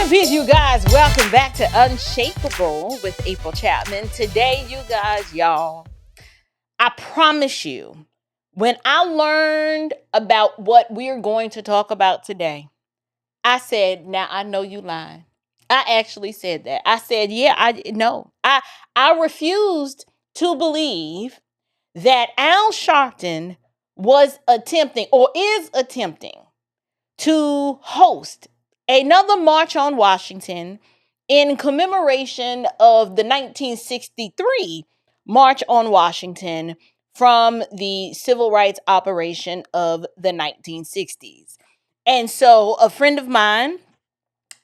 and peace, you guys. Welcome back to Unshakable with April Chapman. Today, you guys, y'all, I promise you, when I learned about what we're going to talk about today, I said, now I know you lying. I actually said that. I said, yeah, I refused to believe that Al Sharpton was attempting or is attempting to host another March on Washington in commemoration of the 1963 March on Washington from the civil rights operation of the 1960s. And so a friend of mine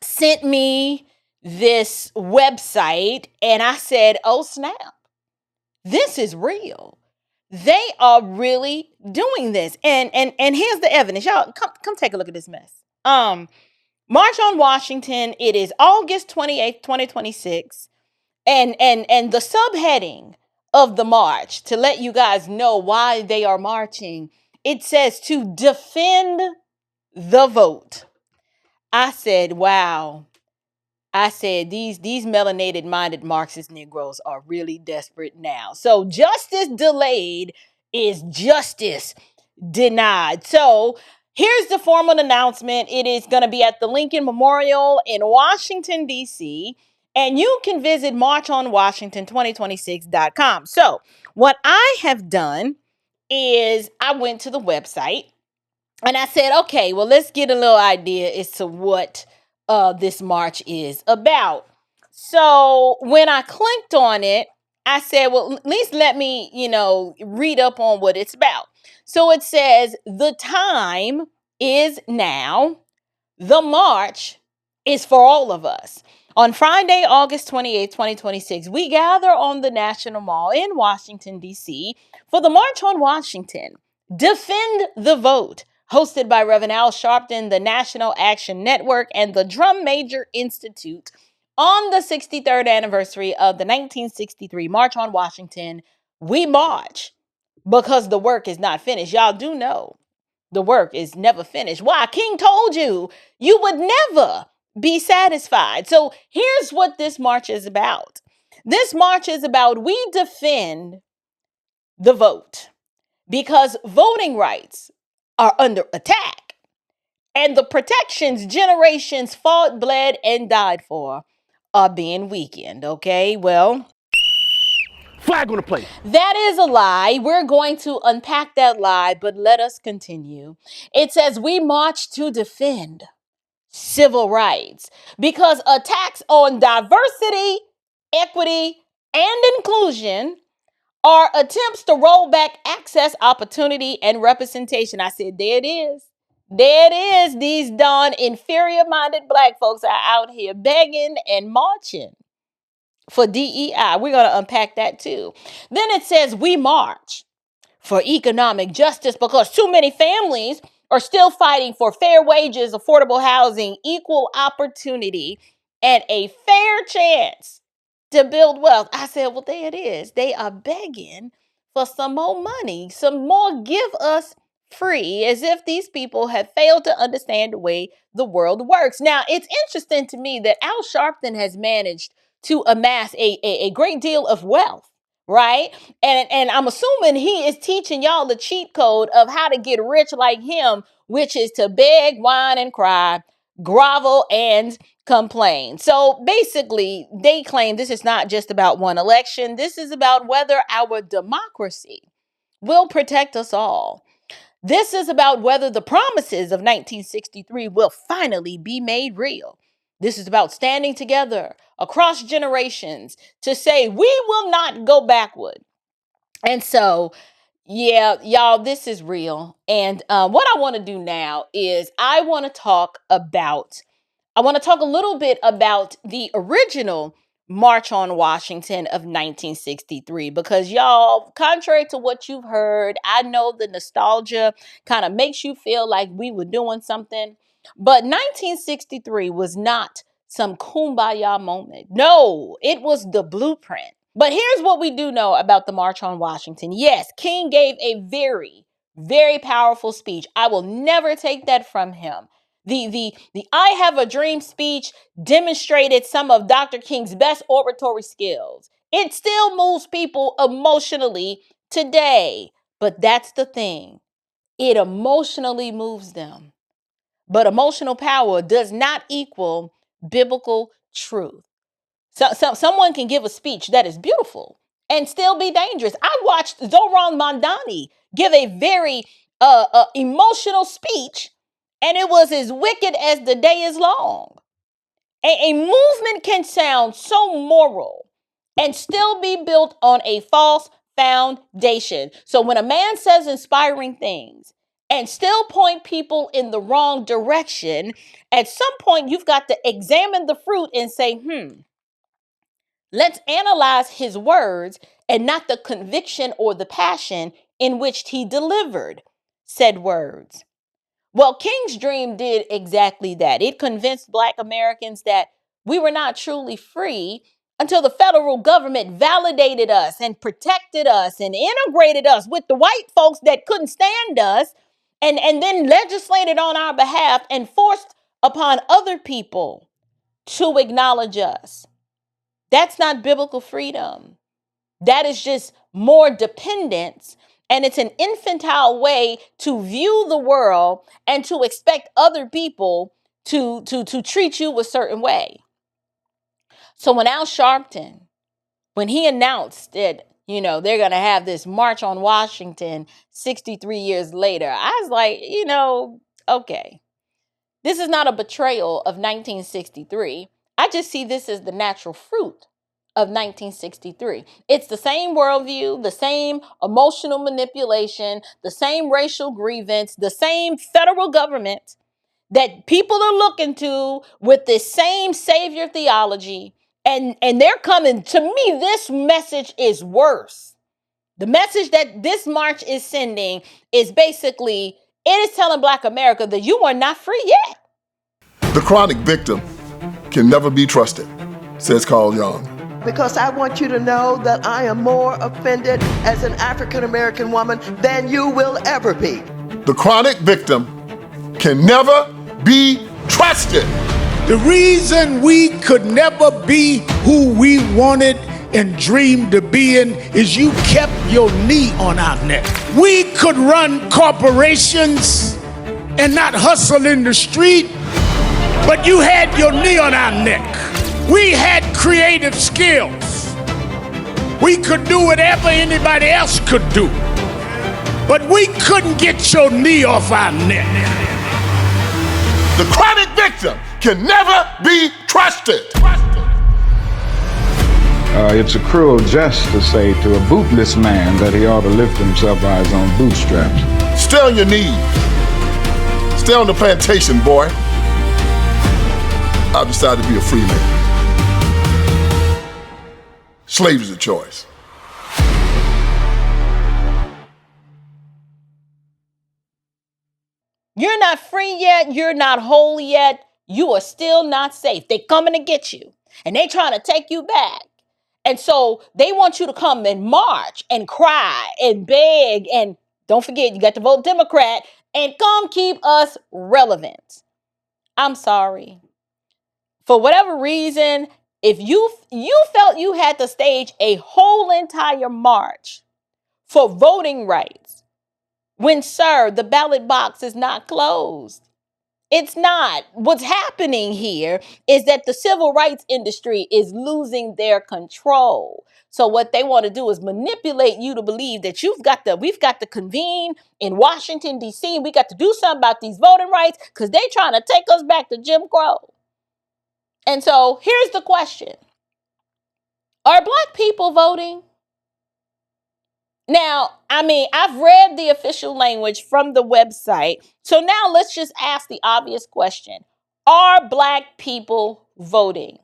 sent me this website and I said, oh snap, this is real. They are really doing this. And here's the evidence. Y'all come take a look at this mess. March on Washington, it is August 28th, 2026. And the subheading of the march, to let you guys know why they are marching, it says to defend the vote. I said, wow. I said, these melanated minded Marxist Negroes are really desperate now. So justice delayed is justice denied. So here's the formal announcement. It is going to be at the Lincoln Memorial in Washington, D.C. And you can visit marchonwashington2026.com. So what I have done is I went to the website and I said, okay, well, let's get a little idea as to what this march is about. So when I clicked on it, I said, well, at least let me, read up on what it's about. So it says, the time is now. The march is for all of us. On Friday, August 28th, 2026, we gather on the National Mall in Washington, D.C. for the March on Washington. Defend the Vote, hosted by Reverend Al Sharpton, the National Action Network, and the Drum Major Institute on the 63rd anniversary of the 1963 March on Washington. We march because the work is not finished. Y'all do know the work is never finished. Why? King told you you would never be satisfied. So here's what this march is about. This march is about we defend the vote because voting rights are under attack. And the protections generations fought, bled, and died for are being weakened. Okay, well, flag on the plate. That is a lie. We're going to unpack that lie, but let us continue. It says we march to defend civil rights because attacks on diversity, equity, and inclusion are attempts to roll back access, opportunity, and representation. I said, there it is. There it is. These darn inferior-minded black folks are out here begging and marching for DEI. We're going to unpack that too. Then it says we march for economic justice because too many families are still fighting for fair wages, affordable housing, equal opportunity, and a fair chance to build wealth. I said, well, there it is. They are begging for some more money, some more give us free, as if these people have failed to understand the way the world works. Now, it's interesting to me that Al Sharpton has managed to amass a great deal of wealth, right? And I'm assuming he is teaching y'all the cheat code of how to get rich like him, which is to beg, whine, and cry, grovel, and complain. So basically, they claim this is not just about one election. This is about whether our democracy will protect us all. This is about whether the promises of 1963 will finally be made real. This is about standing together across generations to say we will not go backward. And so, yeah, y'all, this is real. And what I want to do now is I want to talk a little bit about the original March on Washington of 1963, because y'all, contrary to what you've heard, I know the nostalgia kind of makes you feel like we were doing something, but 1963 was not some kumbaya moment. No, it was the blueprint. But here's what we do know about the March on Washington. Yes, King gave a very, very powerful speech. I will never take that from him. The I Have a Dream speech demonstrated some of Dr. King's best oratory skills. It still moves people emotionally today. But that's the thing. It emotionally moves them. But emotional power does not equal biblical truth. Someone can give a speech that is beautiful and still be dangerous. I watched Zoran Mondani give a very emotional speech, and it was as wicked as the day is long. A movement can sound so moral and still be built on a false foundation. So when a man says inspiring things and still point people in the wrong direction, at some point you've got to examine the fruit and say, let's analyze his words and not the conviction or the passion in which he delivered said words. Well, King's Dream did exactly that. It convinced Black Americans that we were not truly free until the federal government validated us and protected us and integrated us with the white folks that couldn't stand us, and then legislated on our behalf and forced upon other people to acknowledge us. That's not biblical freedom. That is just more dependence. And it's an infantile way to view the world and to expect other people to treat you a certain way. So when Al Sharpton, when he announced that, they're going to have this March on Washington 63 years later, I was like, okay, this is not a betrayal of 1963. I just see this as the natural fruit of 1963. It's the same worldview, the same emotional manipulation, the same racial grievance, the same federal government that people are looking to with this same savior theology. And they're coming. To me, this message is worse. The message that this march is sending is basically, it is telling Black America that you are not free yet. The chronic victim can never be trusted, says Carl Jung. Because I want you to know that I am more offended as an African American woman than you will ever be. The chronic victim can never be trusted. The reason we could never be who we wanted and dreamed to be in is you kept your knee on our neck. We could run corporations and not hustle in the street, but you had your knee on our neck. We had creative skills. We could do whatever anybody else could do, but we couldn't get your knee off our neck. The chronic victim can never be trusted. It's a cruel jest to say to a bootless man that he ought to lift himself by his own bootstraps. Stay on your knees. Stay on the plantation, boy. I've decided to be a free man. Slave is a choice. You're not free yet. You're not whole yet. You are still not safe. They're coming to get you, and they're trying to take you back. And so they want you to come and march and cry and beg. And don't forget, you got to vote Democrat and come keep us relevant. I'm sorry. For whatever reason, if you felt you had to stage a whole entire march for voting rights, when, sir, the ballot box is not closed. It's not. What's happening here is that the civil rights industry is losing their control. So what they want to do is manipulate you to believe that we've got to convene in Washington, D.C. We got to do something about these voting rights because they're trying to take us back to Jim Crow. And so here's the question. Are Black people voting? Now, I've read the official language from the website. So now let's just ask the obvious question. Are Black people voting?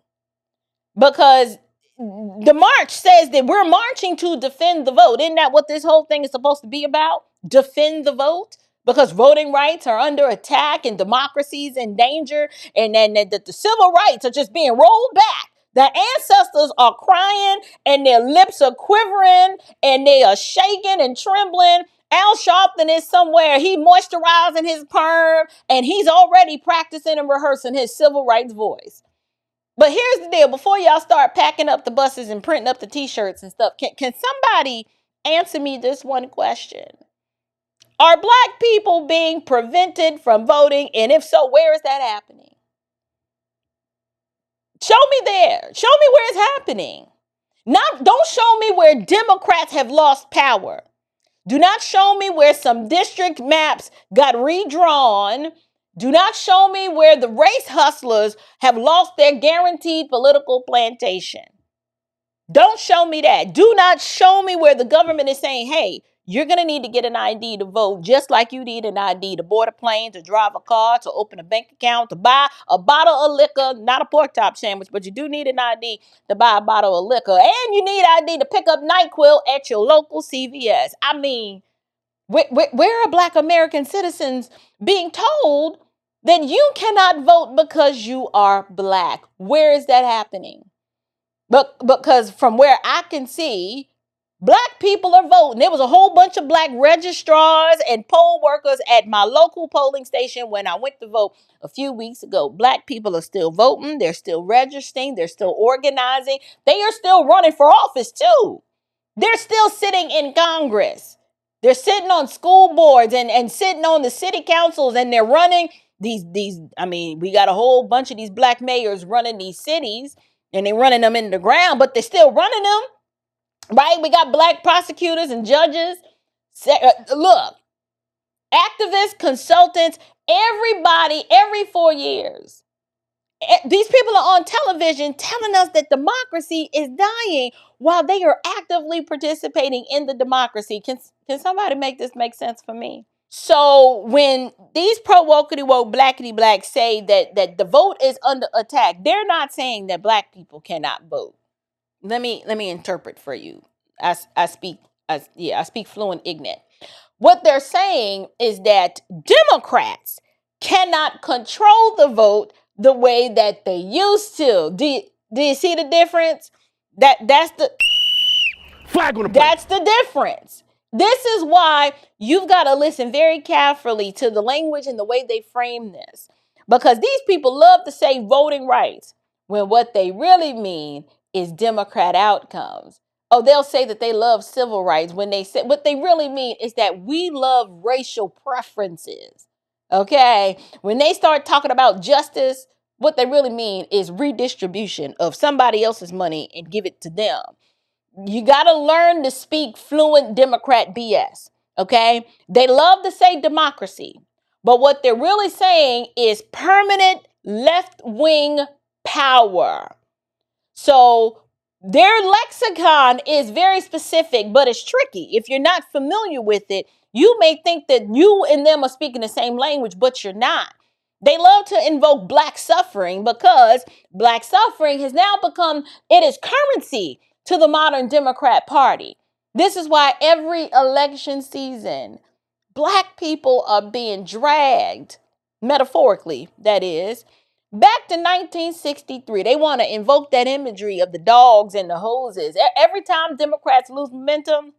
Because the march says that we're marching to defend the vote. Isn't that what this whole thing is supposed to be about? Defend the vote? Because voting rights are under attack and democracy's in danger, and that the civil rights are just being rolled back. The ancestors are crying and their lips are quivering and they are shaking and trembling Al Sharpton is somewhere. He moisturizing his perm and he's already practicing and rehearsing his civil rights voice. But here's the deal. Before y'all start packing up the buses and printing up the t-shirts and stuff, can somebody answer me this one question? Are black people being prevented from voting? And if so, where is that happening? Show me there. Show me where it's happening. Don't show me where Democrats have lost power. Do not show me where some district maps got redrawn. Do not show me where the race hustlers have lost their guaranteed political plantation. Don't show me that. Do not show me where the government is saying, hey, you're going to need to get an ID to vote, just like you need an ID to board a plane, to drive a car, to open a bank account, to buy a bottle of liquor, not a pork chop sandwich, but you do need an ID to buy a bottle of liquor. And you need ID to pick up NyQuil at your local CVS. I mean, where are black American citizens being told that you cannot vote because you are black? Where is that happening? But because from where I can see, black people are voting. There was a whole bunch of black registrars and poll workers at my local polling station when I went to vote a few weeks ago. Black people are still voting. They're still registering. They're still organizing. They are still running for office too. They're still sitting in Congress. They're sitting on school boards and sitting on the city councils, and they're running these, we got a whole bunch of these black mayors running these cities, and they're running them in the ground, but they're still running them, right? We got black prosecutors and judges. Look, activists, consultants, everybody, every 4 years. These people are on television telling us that democracy is dying while they are actively participating in the democracy. Can somebody make this make sense for me? So when these pro-wokity woke blackity blacks say that the vote is under attack, they're not saying that black people cannot vote. Let me interpret for you. I speak fluent Ignorant. What they're saying is that Democrats cannot control the vote the way that they used to. Do you see the difference? That's the Flag on the play. That's the difference. This is why you've got to listen very carefully to the language and the way they frame this. Because these people love to say voting rights when what they really mean is Democrat outcomes. Oh, they'll say that they love civil rights when they say what they really mean is that we love racial preferences. Okay? When they start talking about justice, what they really mean is redistribution of somebody else's money and give it to them. You got to learn to speak fluent Democrat BS, okay? They love to say democracy, but what they're really saying is permanent left-wing power. So their lexicon is very specific, but it's tricky. If you're not familiar with it, you may think that you and them are speaking the same language, but you're not. They love to invoke black suffering because black suffering has now become, it is currency to the modern Democrat Party. This is why every election season, black people are being dragged, metaphorically, that is, back to 1963. They want to invoke that imagery of the dogs and the hoses. Every time Democrats lose momentum,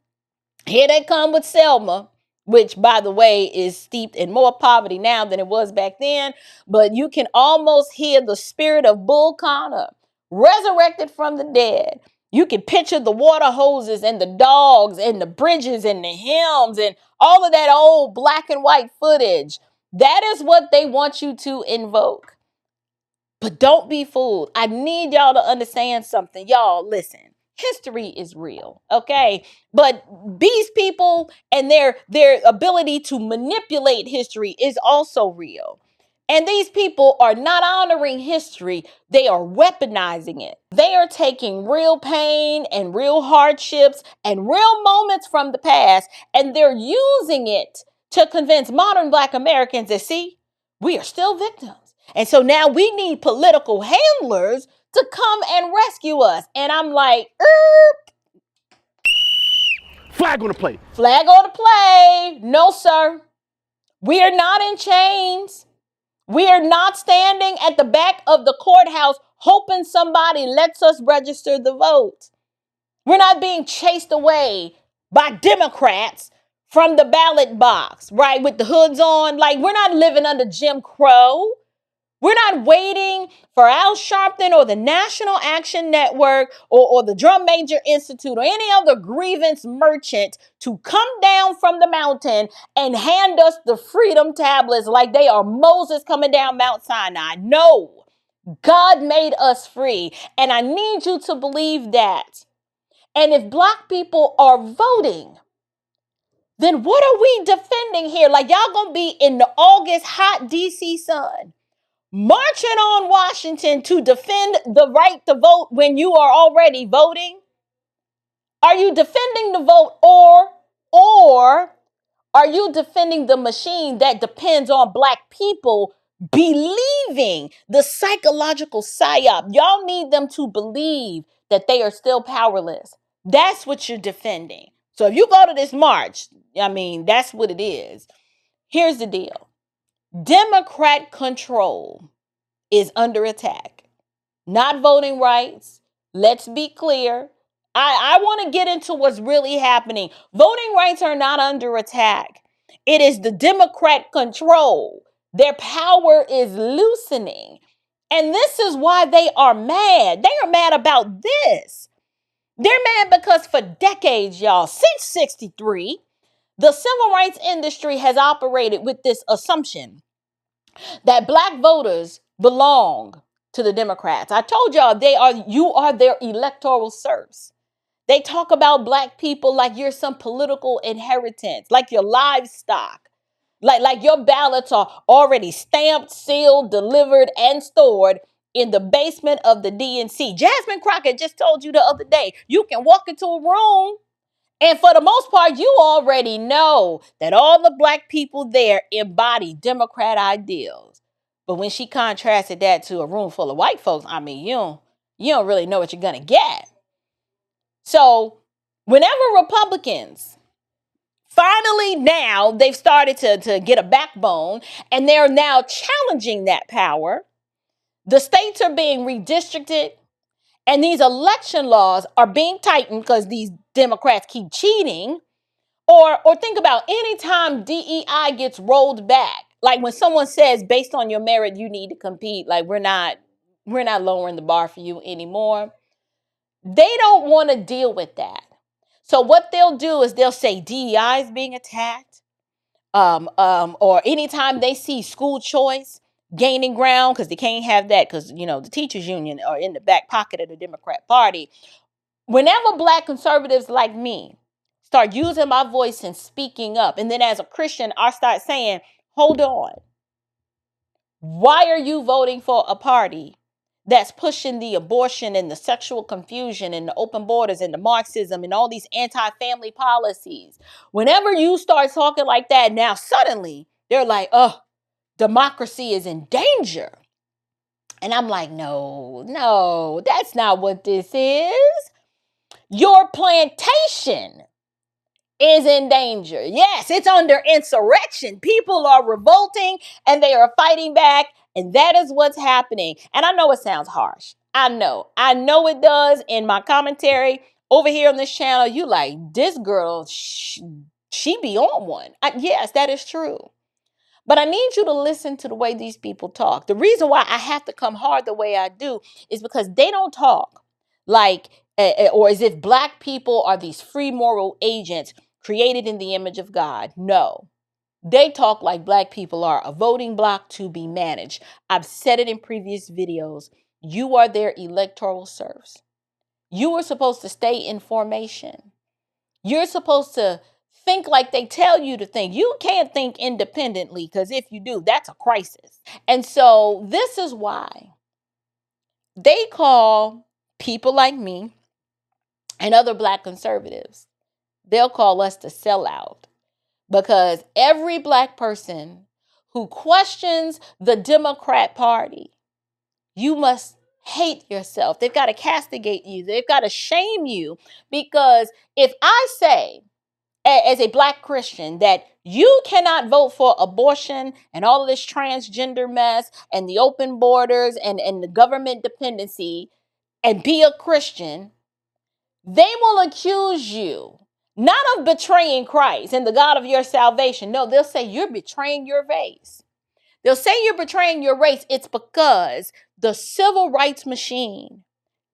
here they come with Selma, which, by the way, is steeped in more poverty now than it was back then. But you can almost hear the spirit of Bull Connor resurrected from the dead. You can picture the water hoses and the dogs and the bridges and the hymns and all of that old black and white footage. That is what they want you to invoke. But don't be fooled. I need y'all to understand something. Y'all, listen. History is real, okay? But these people and their ability to manipulate history is also real. And these people are not honoring history. They are weaponizing it. They are taking real pain and real hardships and real moments from the past, and they're using it to convince modern Black Americans that, see, we are still victims. And so now we need political handlers to come and rescue us. And I'm like, Flag on the play. Flag on the play. No, sir. We are not in chains. We are not standing at the back of the courthouse hoping somebody lets us register the vote. We're not being chased away by Democrats from the ballot box, right? With the hoods on. Like, we're not living under Jim Crow. We're not waiting for Al Sharpton or the National Action Network or the Drum Major Institute or any other grievance merchant to come down from the mountain and hand us the freedom tablets like they are Moses coming down Mount Sinai. No, God made us free. And I need you to believe that. And if Black people are voting, then what are we defending here? Like, y'all gonna be in the August hot DC sun, marching on Washington to defend the right to vote when you are already voting? Are you defending the vote, or are you defending the machine that depends on Black people believing the psychological psyop? Y'all need them to believe that they are still powerless. That's what you're defending. So if you go to this march, I mean, that's what it is. Here's the deal. Democrat control is under attack. Not voting rights. Let's be clear. I want to get into what's really happening. Voting rights are not under attack. It is the Democrat control. Their power is loosening. And this is why they are mad. They are mad about this. They're mad because for decades, y'all, since 63, the civil rights industry has operated with this assumption that Black voters belong to the Democrats. I told y'all you are their electoral serfs. They talk about Black people like you're some political inheritance, like your livestock. Like your ballots are already stamped, sealed, delivered, and stored in the basement of the DNC. Jasmine Crockett just told you the other day, you can walk into a room and for the most part, you already know that all the Black people there embody Democrat ideals. But when she contrasted that to a room full of white folks, I mean, you don't really know what you're going to get. So whenever Republicans finally now they've started to get a backbone and they're now challenging that power, the states are being redistricted and these election laws are being tightened because these Democrats keep cheating. Or think about any time DEI gets rolled back. Like when someone says, based on your merit, you need to compete. Like we're not lowering the bar for you anymore. They don't want to deal with that. So what they'll do is they'll say DEI is being attacked. Or anytime they see school choice gaining ground, because they can't have that because, the teachers union are in the back pocket of the Democrat Party. Whenever Black conservatives like me start using my voice and speaking up, and then as a Christian, I start saying, hold on. Why are you voting for a party that's pushing the abortion and the sexual confusion and the open borders and the Marxism and all these anti-family policies? Whenever you start talking like that, now suddenly they're like, oh, democracy is in danger. And I'm like, no, that's not what this is. Your plantation is in danger. Yes, it's under insurrection. People are revolting and they are fighting back. And that is what's happening. And I know it sounds harsh. I know it does. In my commentary over here on this channel, you like, this girl, she be on one. Yes, that is true. But I need you to listen to the way these people talk. The reason why I have to come hard the way I do is because they don't talk like, or as if Black people are these free moral agents created in the image of God. No, they talk like Black people are a voting block to be managed. I've said it in previous videos. You are their electoral serfs. You are supposed to stay in formation. You're supposed to think like they tell you to think. You can't think independently because if you do, that's a crisis. And so this is why they call people like me and other Black conservatives, they'll call us the sellout, because every Black person who questions the Democrat Party, you must hate yourself. They've got to castigate you. They've got to shame you, because if I say, as a Black Christian, that you cannot vote for abortion and all of this transgender mess and the open borders and the government dependency and be a Christian, they will accuse you Not of betraying Christ and the God of your salvation. No, they'll say you're betraying your race. They'll say you're betraying your race. It's because the civil rights machine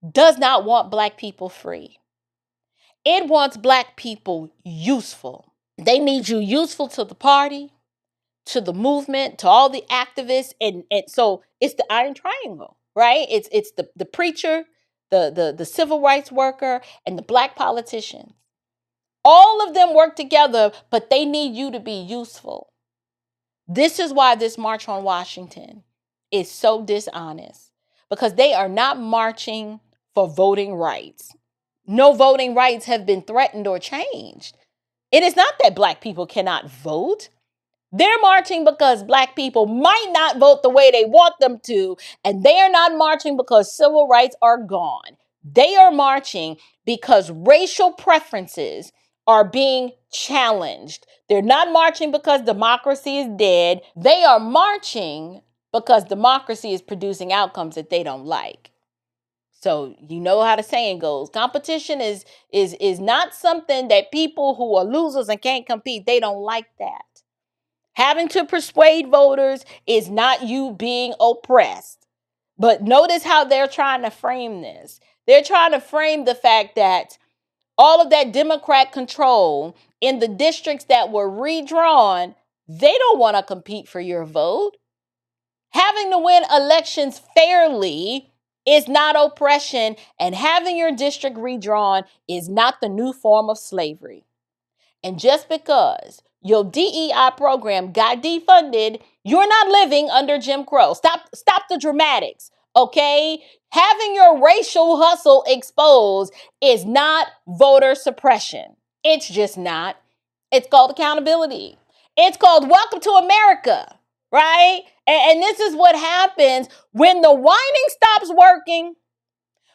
does not want black people free. It wants black people useful. They need you useful to the party, to the movement, to all the activists. And so it's the iron triangle, right? It's the preacher, the civil rights worker, and the black politician. All of them work together, but they need you to be useful. This is why this March on Washington is so dishonest, because they are not marching for voting rights. No voting rights have been threatened or changed. It is not that black people cannot vote. They're marching because black people might not vote the way they want them to, and they are not marching because civil rights are gone. They are marching because racial preferences are being challenged. They're not marching because democracy is dead. They are marching because democracy is producing outcomes that they don't like. So you know how the saying goes. Competition is not something that people who are losers and can't compete, they don't like that. Having to persuade voters is not you being oppressed. But notice how they're trying to frame this. They're trying to frame the fact that all of that Democrat control in the districts that were redrawn, they don't want to compete for your vote. Having to win elections fairly is not oppression, and having your district redrawn is not the new form of slavery. And just because your DEI program got defunded, you're not living under Jim Crow. Stop the dramatics, okay? Having your racial hustle exposed is not voter suppression. It's just not. It's called accountability. It's called welcome to America, right? And this is what happens when the whining stops working.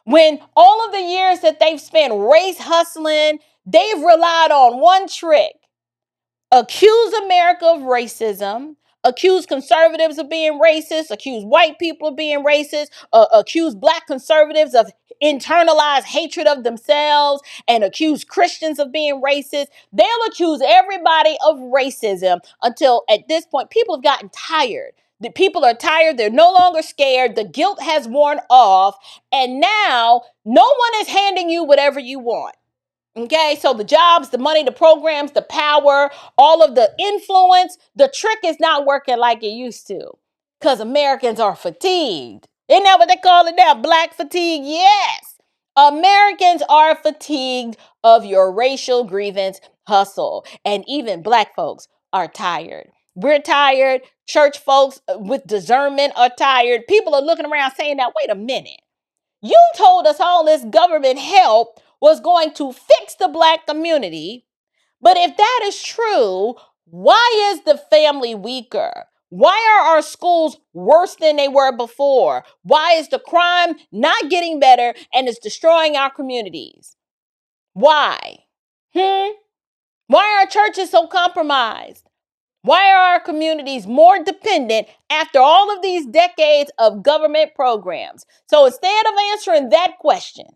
When all of the years that they've spent race hustling, they've relied on one trick: accuse America of racism, accuse conservatives of being racist, accuse white people of being racist, accuse black conservatives of internalized hatred of themselves, and accuse Christians of being racist. They'll accuse everybody of racism until at this point, people have gotten tired. The people are tired. They're no longer scared. The guilt has worn off. And now no one is handing you whatever you want. Okay, so the jobs, the money, the programs, the power, all of the influence, the trick is not working like it used to because Americans are fatigued. Isn't that what they call it now? Black fatigue? Yes. Americans are fatigued of your racial grievance hustle. And even black folks are tired. We're tired. Church folks with discernment are tired. People are looking around saying, now, wait a minute. You told us all this government help was going to fix the black community. But if that is true, why is the family weaker? Why are our schools worse than they were before? Why is the crime not getting better and it's destroying our communities? Why? Why are our churches so compromised? Why are our communities more dependent after all of these decades of government programs? So instead of answering that question,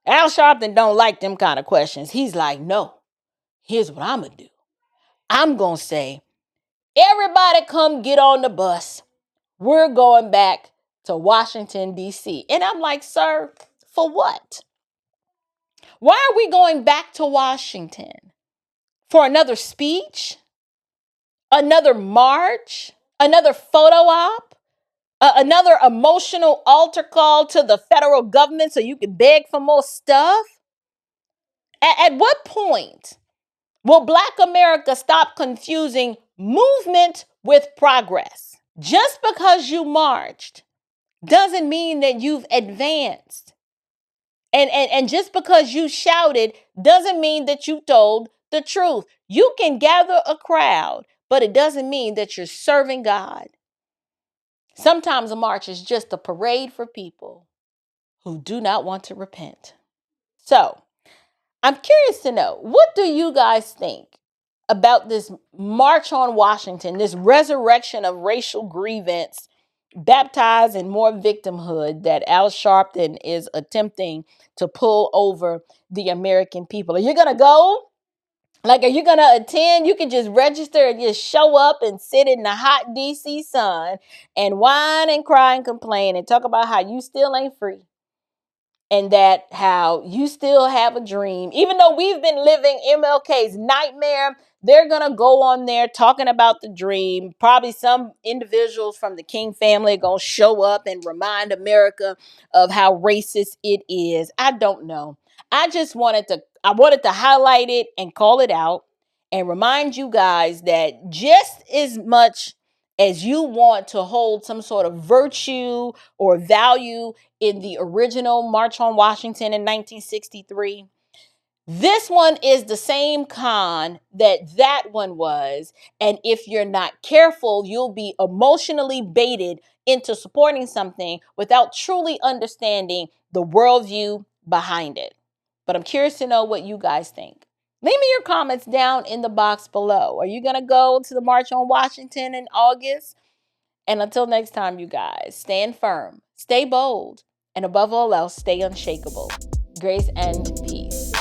Al Sharpton don't like them kind of questions. He's like, no, here's what I'm going to do. I'm going to say, everybody come get on the bus. We're going back to Washington, D.C. And I'm like, sir, for what? Why are we going back to Washington? For another speech? Another march? Another photo op? Another emotional altar call to the federal government so you can beg for more stuff? At what point will Black America stop confusing movement with progress? Just because you marched doesn't mean that you've advanced. And just because you shouted doesn't mean that you told the truth. You can gather a crowd, but it doesn't mean that you're serving God. Sometimes a march is just a parade for people who do not want to repent. So, I'm curious to know, what do you guys think about this March on Washington, this resurrection of racial grievance, baptized in more victimhood that Al Sharpton is attempting to pull over the American people? Are you going to go? Like, are you going to attend? You can just register and just show up and sit in the hot DC sun and whine and cry and complain and talk about how you still ain't free. And that how you still have a dream. Even though we've been living MLK's nightmare, they're going to go on there talking about the dream. Probably some individuals from the King family are going to show up and remind America of how racist it is. I don't know. I wanted to highlight it and call it out and remind you guys that just as much as you want to hold some sort of virtue or value in the original March on Washington in 1963, this one is the same con that one was. And if you're not careful, you'll be emotionally baited into supporting something without truly understanding the worldview behind it. But I'm curious to know what you guys think. Leave me your comments down in the box below. Are you going to go to the March on Washington in August? And until next time, you guys, stand firm, stay bold, and above all else, stay unshakable. Grace and peace.